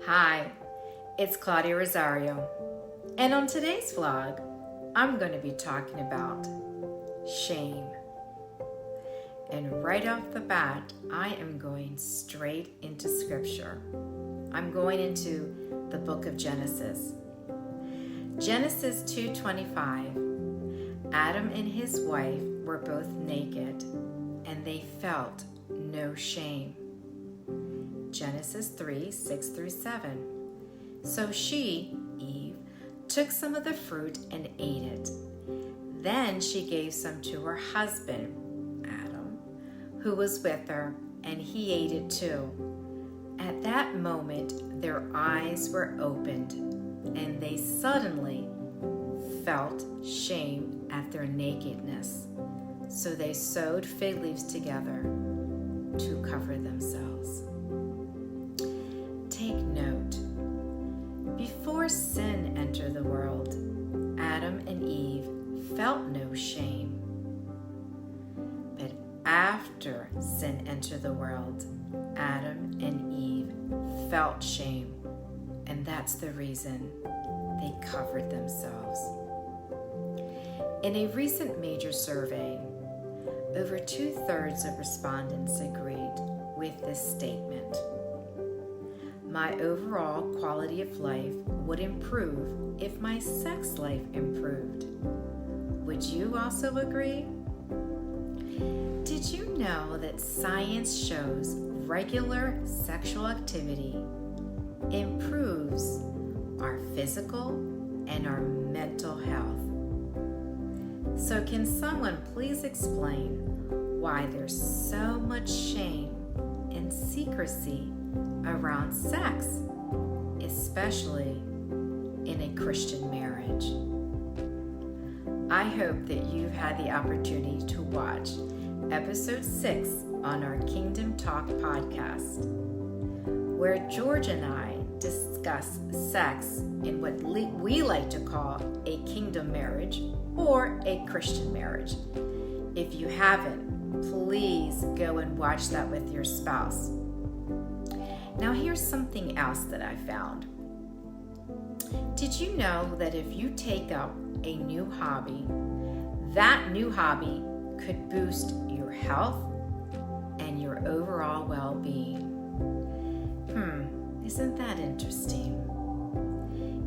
Hi, it's Claudia Rosario, and on today's vlog, I'm going to be talking about shame. And right off the bat, I am going straight into scripture. I'm going into the book of Genesis. Genesis 2:25. Adam and his wife were both naked, and they felt no shame. Genesis 3:6-7. So she, Eve, took some of the fruit and ate it. Then she gave some to her husband, Adam, who was with her, and he ate it too. At that moment, their eyes were opened, and they suddenly felt shame at their nakedness. So they sewed fig leaves together to cover themselves. Take note. Before sin entered the world, Adam and Eve felt no shame. But after sin entered the world, Adam and Eve felt shame. And that's the reason they covered themselves. In a recent major survey, over 2/3 of respondents agreed with this statement. My overall quality of life would improve if my sex life improved. Would you also agree? Did you know that science shows regular sexual activity improves our physical and our mental health? So can someone please explain why there's so much shame and secrecy around sex, especially in a Christian marriage? I hope that you've had the opportunity to watch episode 6 on our Kingdom Talk podcast, where George and I discuss sex in what we like to call a kingdom marriage or a Christian marriage. If you haven't, please go and watch that with your spouse. Now here's something else that I found. Did you know that if you take up a new hobby, that new hobby could boost your health and your overall well-being? Isn't that interesting?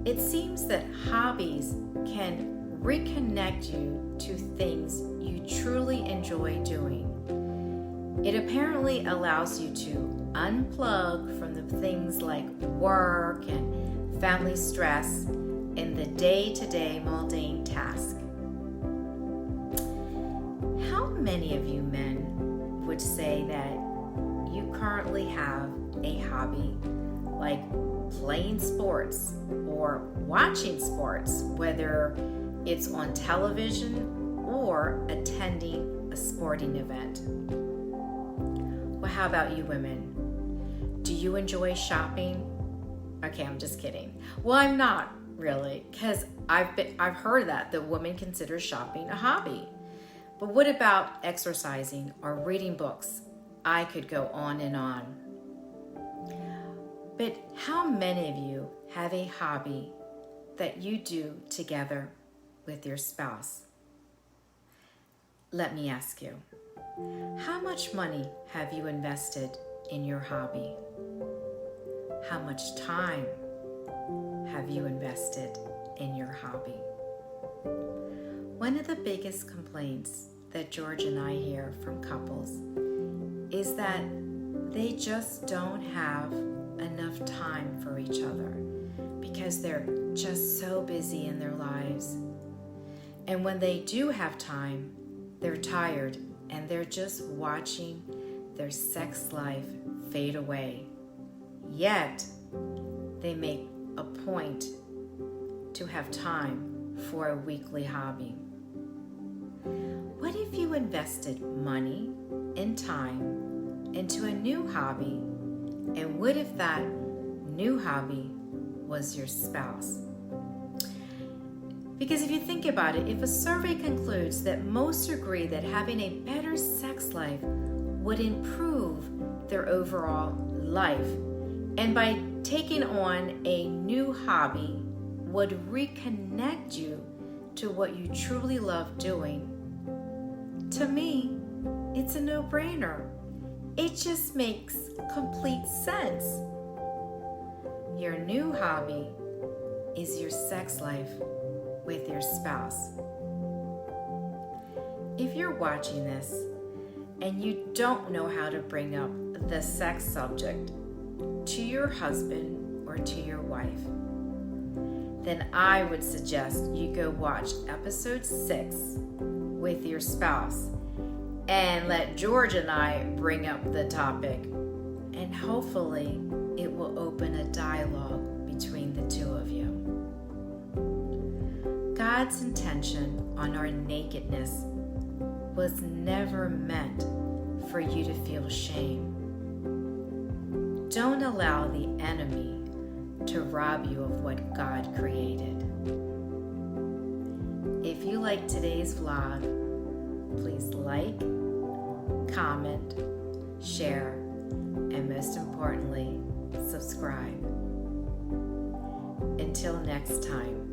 It seems that hobbies can reconnect you to things you truly enjoy doing. It apparently allows you to unplug from the things like work and family stress and the day-to-day mundane task. How many of you men would say that you currently have a hobby like playing sports or watching sports, whether it's on television or attending a sporting event? Well, how about you women? Do you enjoy shopping? Okay, I'm just kidding. Well, I'm not really, because I've heard that the woman considers shopping a hobby. But what about exercising or reading books? I could go on and on. But how many of you have a hobby that you do together with your spouse? Let me ask you, how much money have you invested in your hobby? How much time have you invested in your hobby? One of the biggest complaints that George and I hear from couples is that they just don't have enough time for each other because they're just so busy in their lives. And when they do have time, they're tired and they're just watching their sex life fade away. Yet, they make a point to have time for a weekly hobby. What if you invested money and time into a new hobby? And what if that new hobby was your spouse? Because if you think about it, if a survey concludes that most agree that having a better sex life would improve their overall life, and by taking on a new hobby would reconnect you to what you truly love doing, to me, it's a no-brainer. It just makes complete sense. Your new hobby is your sex life with your spouse. If you're watching this and you don't know how to bring up the sex subject to your husband or to your wife, then I would suggest you go watch episode 6 with your spouse and let George and I bring up the topic, and hopefully it will open a dialogue between the two of you. God's intention on our nakedness was never meant for you to feel shame. Don't allow the enemy to rob you of what God created. If you like today's vlog, please like, comment, share, and most importantly, subscribe. Until next time.